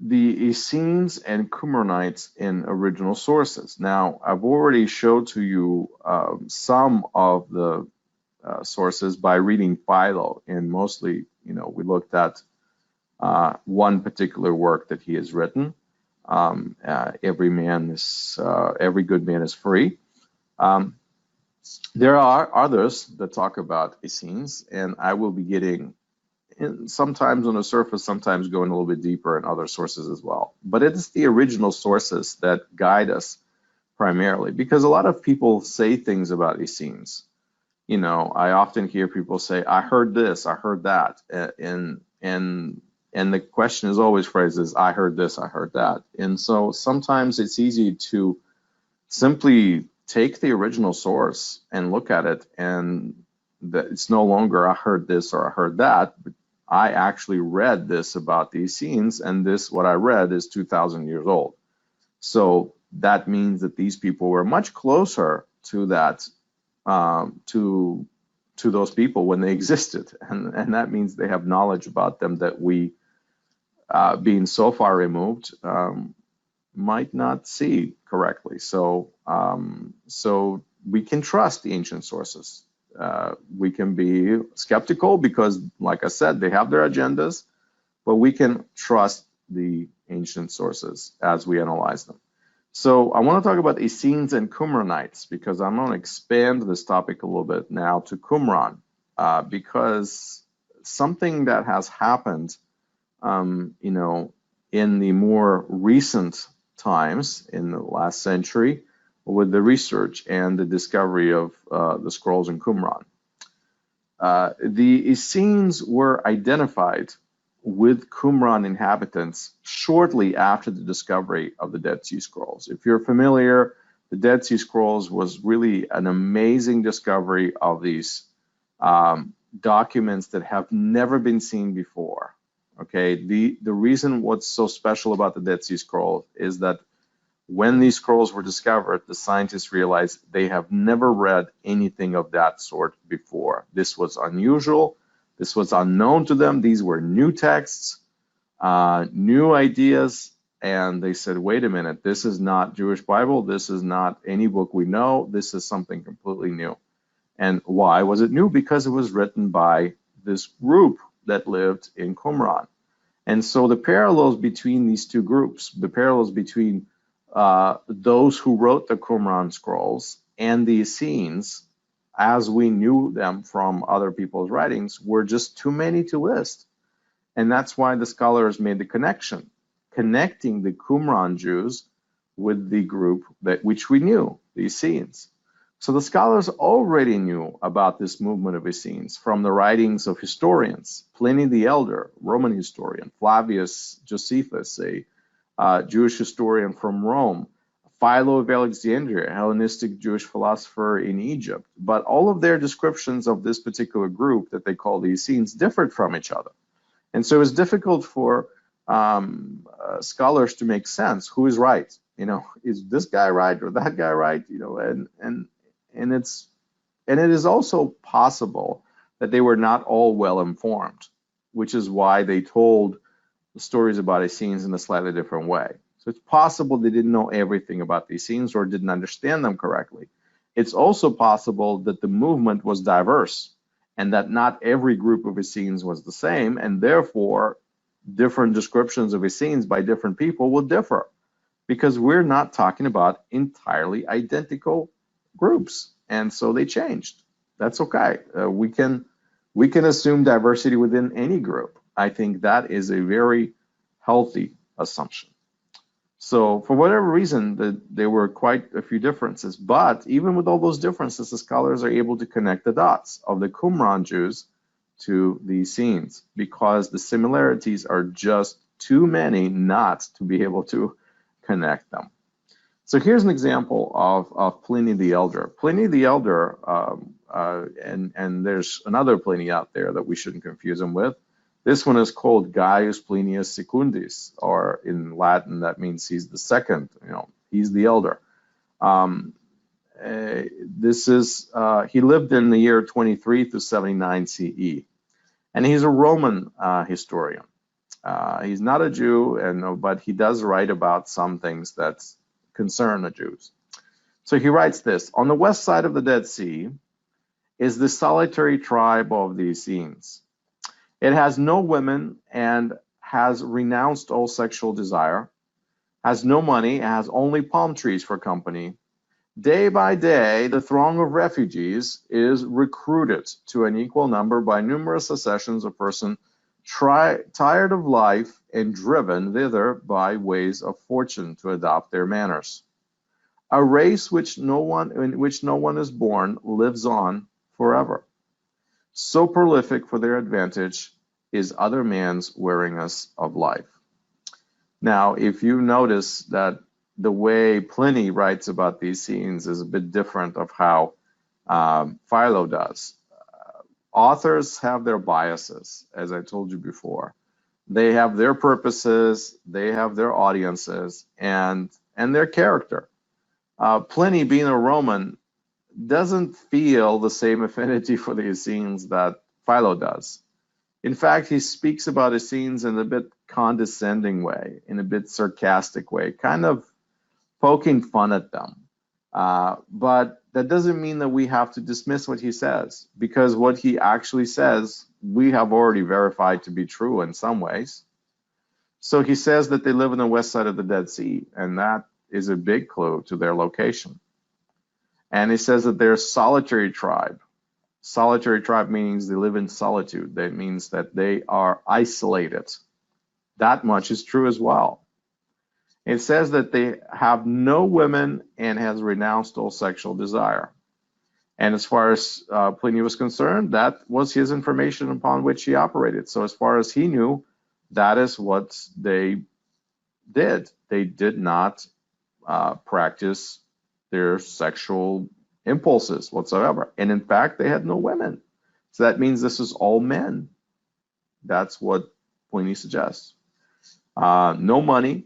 the Essenes and Qumranites in original sources. Now, I've already showed to you some of the sources by reading Philo, and mostly, we looked at one particular work that he has written. Every good man is free. There are others that talk about Essenes, and I will be getting sometimes on the surface, sometimes going a little bit deeper in other sources as well. But it is the original sources that guide us primarily, because a lot of people say things about Essenes. I often hear people say, "I heard this, I heard that," and the question is always phrases, "I heard this, I heard that." And so sometimes it's easy to simply take the original source and look at it, and that it's no longer "I heard this" or "I heard that," but I actually read this about the Essenes, and what I read is 2,000 years old. So that means that these people were much closer to that, to those people when they existed, and that means they have knowledge about them that we, being so far removed, might not see correctly. So we can trust the ancient sources. We can be skeptical because, like I said, they have their agendas, but we can trust the ancient sources as we analyze them. So I want to talk about Essenes and Qumranites, because I'm going to expand this topic a little bit now to Qumran, because something that has happened, in the more recent times in the last century, with the research and the discovery of the scrolls in Qumran. The Essenes were identified with Qumran inhabitants shortly after the discovery of the Dead Sea Scrolls. If you're familiar, the Dead Sea Scrolls was really an amazing discovery of these documents that have never been seen before. Okay, the reason what's so special about the Dead Sea Scrolls is that when these scrolls were discovered, the scientists realized they have never read anything of that sort before. This was unusual. This was unknown to them. These were new texts, new ideas, and they said, wait a minute, this is not Jewish Bible. This is not any book we know. This is something completely new. And why was it new? Because it was written by this group that lived in Qumran. And so the parallels between these two groups, the parallels between those who wrote the Qumran scrolls and the Essenes, as we knew them from other people's writings, were just too many to list. And that's why the scholars made the connection, connecting the Qumran Jews with the group which we knew, the Essenes. So the scholars already knew about this movement of Essenes from the writings of historians, Pliny the Elder, Roman historian, Flavius Josephus, a Jewish historian from Rome, Philo of Alexandria, a Hellenistic Jewish philosopher in Egypt. But all of their descriptions of this particular group that they call the Essenes differed from each other. And so it's difficult for scholars to make sense. Who is right? Is this guy right or that guy right? And it is also possible that they were not all well informed, which is why they told the stories about Essenes in a slightly different way. So it's possible they didn't know everything about the Essenes or didn't understand them correctly. It's also possible that the movement was diverse and that not every group of Essenes was the same, and therefore different descriptions of Essenes by different people will differ, because we're not talking about entirely identical groups. And so they changed. That's okay. We can assume diversity within any group. I think that is a very healthy assumption. So for whatever reason, there were quite a few differences. But even with all those differences, the scholars are able to connect the dots of the Qumran Jews to the Essenes, because the similarities are just too many not to be able to connect them. So here's an example of Pliny the Elder. Pliny the Elder, and there's another Pliny out there that we shouldn't confuse him with. This one is called Gaius Plinius Secundus, or in Latin that means he's the second. He's the elder. He lived in the year 23 to 79 CE, and he's a Roman historian. He's not a Jew, but he does write about some things that concern the Jews. So he writes this: on the west side of the Dead Sea is the solitary tribe of the Essenes. It has no women and has renounced all sexual desire, has no money, and has only palm trees for company. Day by day, the throng of refugees is recruited to an equal number by numerous accessions of persons tired of life and driven thither by ways of fortune to adopt their manners. A race in which no one is born lives on forever. So prolific for their advantage is other man's weariness of life. Now, if you notice that the way Pliny writes about these scenes is a bit different of how Philo does. Authors have their biases, as I told you before. They have their purposes, they have their audiences, and their character. Pliny, being a Roman, doesn't feel the same affinity for the Essenes that Philo does. In fact, he speaks about Essenes in a bit condescending way, in a bit sarcastic way, kind of poking fun at them. But that doesn't mean that we have to dismiss what he says, because what he actually says, we have already verified to be true in some ways. So he says that they live on the west side of the Dead Sea, and that is a big clue to their location. And he says that they're a solitary tribe. Solitary tribe means they live in solitude. That means that they are isolated. That much is true as well. It says that they have no women and has renounced all sexual desire. And as far as Pliny was concerned, that was his information upon which he operated. So as far as he knew, that is what they did. They did not practice their sexual impulses whatsoever. And in fact, they had no women. So that means this is all men. That's what Pliny suggests. No money,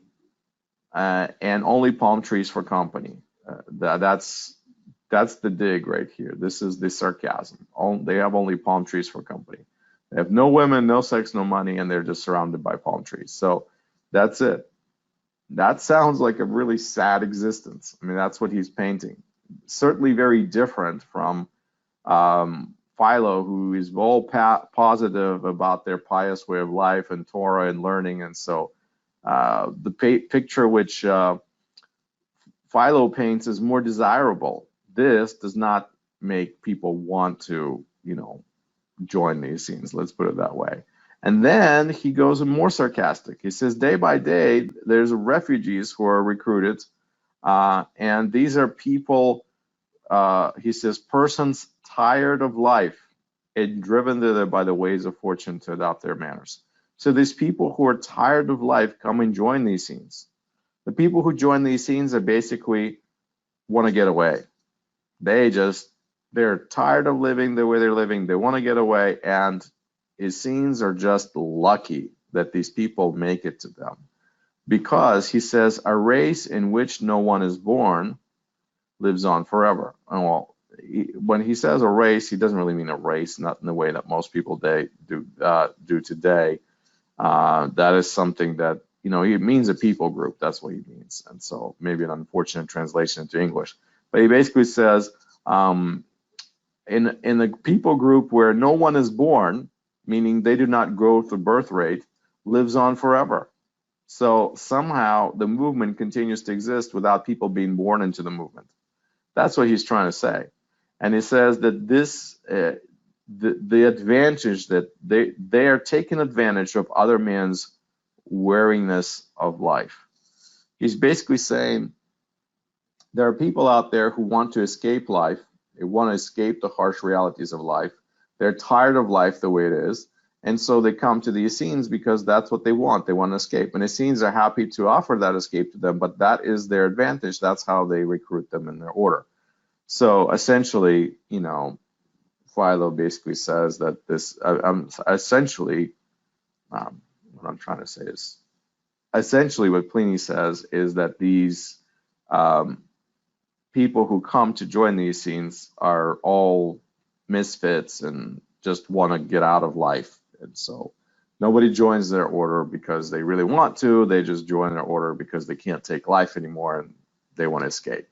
and only palm trees for company. That's the dig right here. This is the sarcasm. They have only palm trees for company. They have no women, no sex, no money, and they're just surrounded by palm trees. So that's it. That sounds like a really sad existence. I mean, that's what he's painting. Certainly very different from Philo, who is all positive about their pious way of life and Torah and learning. And so the picture which Philo paints is more desirable. This does not make people want to, join these scenes. Let's put it that way. And then he goes more sarcastic. He says, day by day, there's refugees who are recruited. And these are people, he says, persons tired of life and driven thither by the ways of fortune to adopt their manners. So these people who are tired of life come and join these scenes. The people who join these scenes are basically want to get away. They're tired of living the way they're living. They want to get away, and Essenes are just lucky that these people make it to them. Because he says, a race in which no one is born lives on forever. And well, when he says a race, he doesn't really mean a race, not in the way that most people do today. That is something that, it means a people group. That's what he means. And so maybe an unfortunate translation into English. But he basically says, in the people group where no one is born, meaning they do not grow the birth rate, lives on forever. So somehow the movement continues to exist without people being born into the movement. That's what he's trying to say. And he says that this, the advantage that they are taking advantage of other men's weariness of life. He's basically saying there are people out there who want to escape life. They want to escape the harsh realities of life. They're tired of life the way it is. And so they come to the Essenes because that's what they want. They want to escape. And Essenes are happy to offer that escape to them, but that is their advantage. That's how they recruit them in their order. So essentially, Philo basically says that this, what I'm trying to say is, essentially what Pliny says is that these people who come to join the Essenes are all misfits and just want to get out of life. And so Nobody joins their order because they really want to. They just join their order because they can't take life anymore and they want to escape.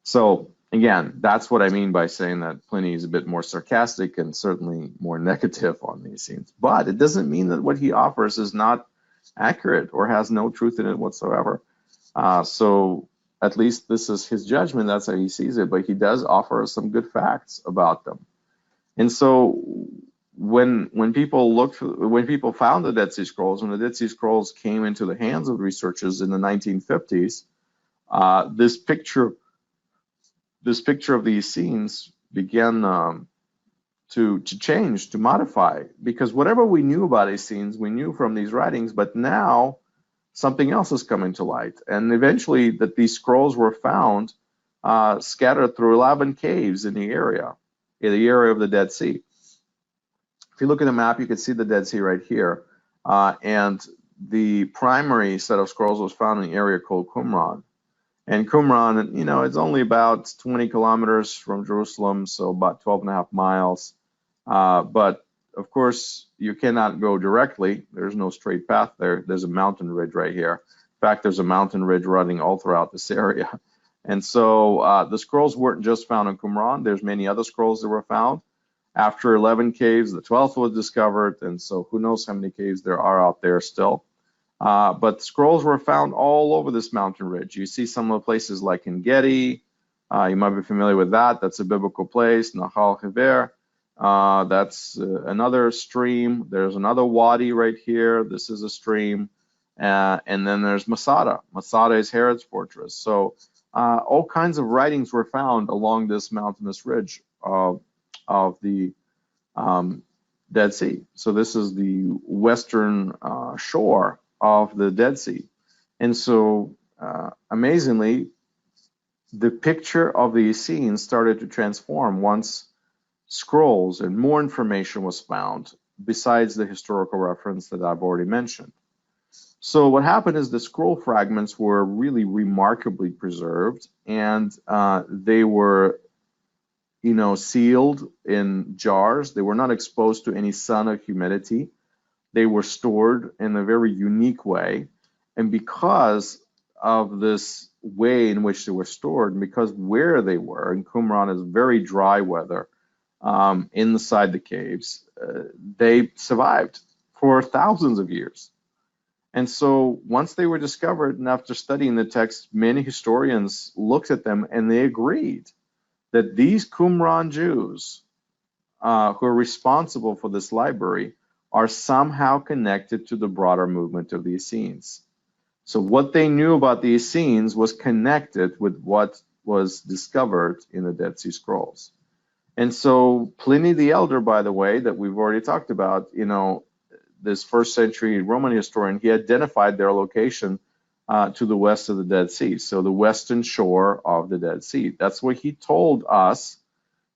So again, that's what I mean by saying that Pliny is a bit more sarcastic and certainly more negative on the Essenes. But it doesn't mean that what he offers is not accurate or has no truth in it whatsoever. So at least this is his judgment. That's how he sees it. But he does offer us some good facts about them. And so when people found the Dead Sea Scrolls, when the Dead Sea Scrolls came into the hands of researchers in the 1950s, this picture of the Essenes began to change, to modify, because whatever we knew about Essenes, we knew from these writings, but now something else is coming to light. And eventually that these scrolls were found scattered through 11 caves in the area of the Dead Sea. If you look at the map, you can see the Dead Sea right here. And the primary set of scrolls was found in an area called Qumran. And Qumran, you know, it's only about 20 kilometers from Jerusalem, so about 12.5 miles. But of course, you cannot go directly. There's no straight path there. There's a mountain ridge right here. In fact, there's a mountain ridge running all throughout this area. And so the scrolls weren't just found in Qumran. There's many other scrolls that were found. After 11 caves, the 12th was discovered, and so who knows how many caves there are out there still. But scrolls were found all over this mountain ridge. You see some of the places like in Gedi. You might be familiar with that. That's a biblical place. Nahal Hever. That's another stream. There's another wadi right here. This is a stream. And then there's Masada. Masada is Herod's fortress. So all kinds of writings were found along this mountainous ridge of the Dead Sea. So this is the western shore of the Dead Sea. And so amazingly, the picture of the Essenes started to transform once scrolls and more information was found besides the historical reference that I've already mentioned. So what happened is the scroll fragments were really remarkably preserved, and they were, you know, sealed in jars. They were not exposed to any sun or humidity. They were stored in a very unique way. And because of this way in which they were stored, and because where they were, and Qumran is very dry weather inside the caves, they survived for thousands of years. And so once they were discovered, and after studying the text, many historians looked at them and they agreed that these Qumran Jews who are responsible for this library are somehow connected to the broader movement of the Essenes. So what they knew about the Essenes was connected with what was discovered in the Dead Sea Scrolls. And so Pliny the Elder, by the way, that we've already talked about, you know, this first century Roman historian, he identified their location to the west of the Dead Sea, so the western shore of the Dead Sea. That's what he told us,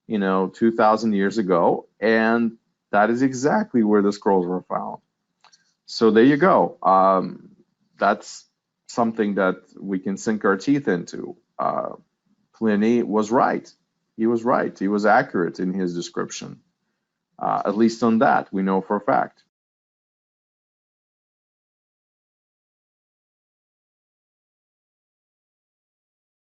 you know, 2,000 years ago, and that is exactly where the scrolls were found. So there you go. That's something that we can sink our teeth into. Pliny was right. He was right. He was accurate in his description. At least on that, we know for a fact.